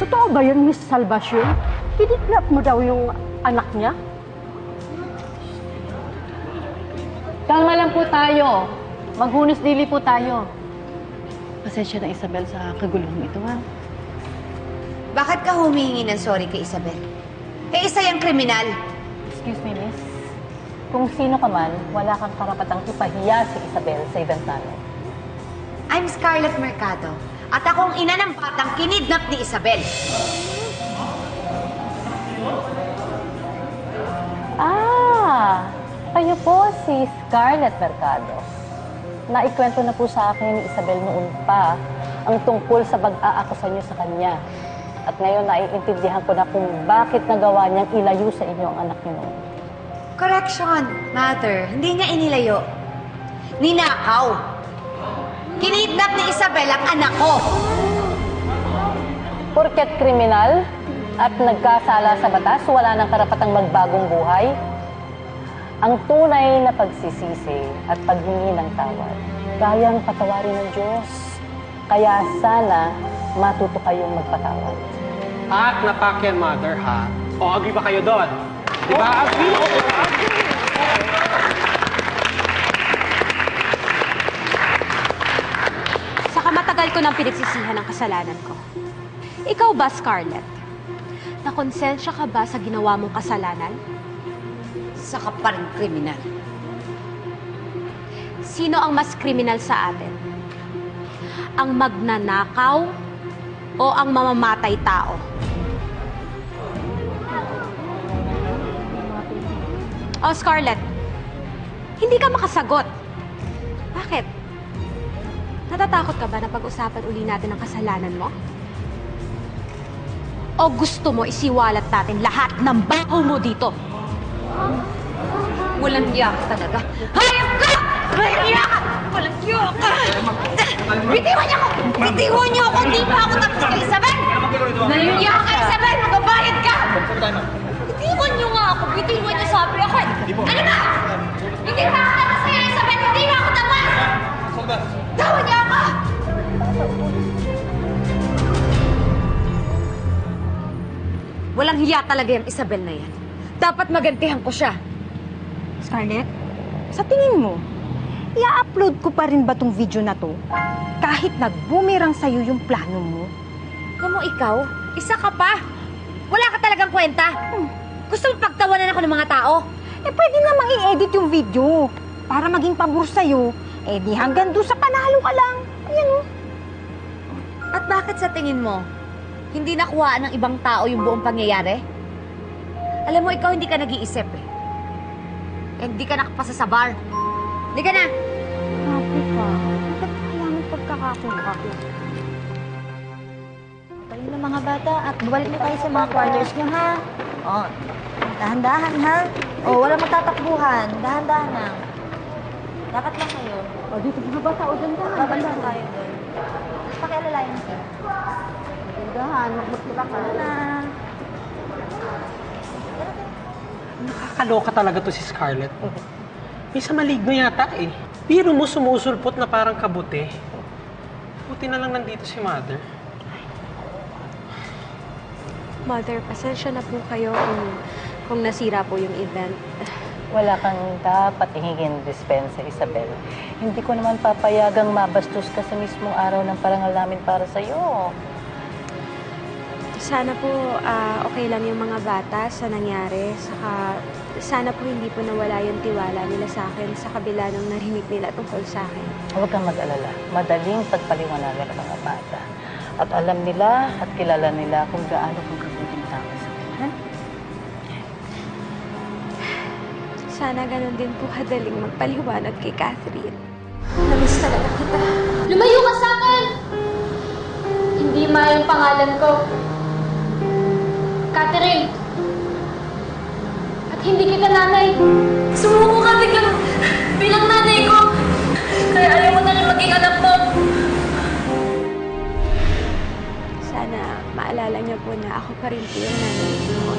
Totoo ba yun, Miss Salvacion? Kidnap mo daw yung anak niya? Kalma lang po tayo. Maghunos dili po tayo. Pasensya na, Isabel, sa kaguluhan ito, ha? Bakit ka humihingi ng sorry kay Isabel? Eh, isa yung kriminal. Excuse me, miss. Kung sino ka man, wala kang karapatang ipahiya si Isabel sa Ibentano. I'm Scarlett Mercado. At akong ina ng batang kinidnap ni Isabel. Kayo po si Scarlett Mercado. Naikwento na po sa akin ni Isabel noon pa ang tungkol sa pag-aakusa niyo sa kanya. At ngayon naiintindihan ko na kung bakit nagawa niyang ilayo sa inyo ang anak niyo noon. Correction, Mother. Hindi niya inilayo. Ninakaw. Kinidnap ni Isabel ang anak ko. Porket kriminal at nagkasala sa batas, wala nang karapatang magbagong buhay. Ang tunay na pagsisisi at paghingi ng tawad, kayang patawarin ng Diyos. Kaya sana matuto kayong magpatawad. At napakyan, Mother, ha? O, agree ba kayo doon? Di ba? Agree? Oo, agree! Saka matagal ko nang pinagsisihan ang kasalanan ko. Ikaw ba, Scarlett? Nakonsensya ka ba sa ginawa mong kasalanan? Saka pa rin kriminal. Sino ang mas kriminal sa atin? Ang magnanakaw o ang mamamatay tao? Oh, Scarlett, hindi ka makasagot. Bakit? Natatakot ka ba na pag-usapan uli natin ang kasalanan mo? O gusto mo isiwalat natin lahat ng baho mo dito? Walang hiya ka talaga. Hayop ka! Walang hiya ka! Walang hiya ka! Bitiwan niyo ako! Bitiwan niyo ako! Hindi pa ako tapos kay Isabel! Nahihiya ka, Isabel! Magabayad ka! Bitiwan niyo nga ako! Bitiwan niyo sabi ako! Ano ba? Hindi pa ako tapos kay Isabel! Hindi pa ako tapos! Tawan niyo ako! Walang hiya talaga yung Isabel na yan. Dapat magantihan ko siya. Scarlett, sa tingin mo, i-upload ko pa rin ba tong video na to? Kahit nag-boomerang sa'yo yung plano mo? Alam mo, ikaw, isa ka pa. Wala ka talagang kwenta. Gusto mo pagtawanan ako ng mga tao? Eh, pwede namang i-edit yung video para maging pabor sa'yo. Eh, di hanggang doon sa panalo ka lang. Ayan o. At bakit sa tingin mo, hindi nakuhaan ng ibang tao yung buong pangyayari? Alam mo, ikaw hindi ka nag-iisip eh. Hindi ka nakapasa sa bar. Hindi ka na! Happy ka. Bakit kailangan pagkakakuha ko? Kayo na mga bata at balik na tayo sa mga quarters nyo, ha? O, dahan-dahan, ha? O, wala magtatakbuhan. Dahan-dahan lang. Dapat lang kayo. O, dito mga bata, o dyan dahan. Babalik lang tayo doon. Tapos pakialalayan siya. Dahan, magmutulak ka na. Nakakaloka talaga to si Scarlett. May sa maligno yata eh. Biro mo sumusulpot na parang kabuti. Buti na lang nandito si Mother. Mother, pasensya na po kayo kung nasira po yung event. Wala kang dapat ihingin dispensa, Isabel. Hindi ko naman papayagang mabastos ka sa mismong araw ng parangal namin para sa'yo. Sana po okay lang yung mga bata sa nangyari. Saka sana po hindi po nawala yung tiwala nila sa akin sa kabila ng narinig nila tungkol sa akin. Huwag kang mag-alala. Madaling pagpaliwanagan ng mga bata. At alam nila at kilala nila kung gaano kung kabuting tao sa akin. Sana ganun din po kadaling magpaliwanag kay Catherine. Namiss talaga kita. Lumayo ka sa akin! Hindi yung pangalan ko. Catherine! At hindi kita nanay. Sumuko ka bilang nanay ko. Kaya ayaw mo na rin maging anak mo. Sana maalala niyo po na ako pa rin po yung nanay ko.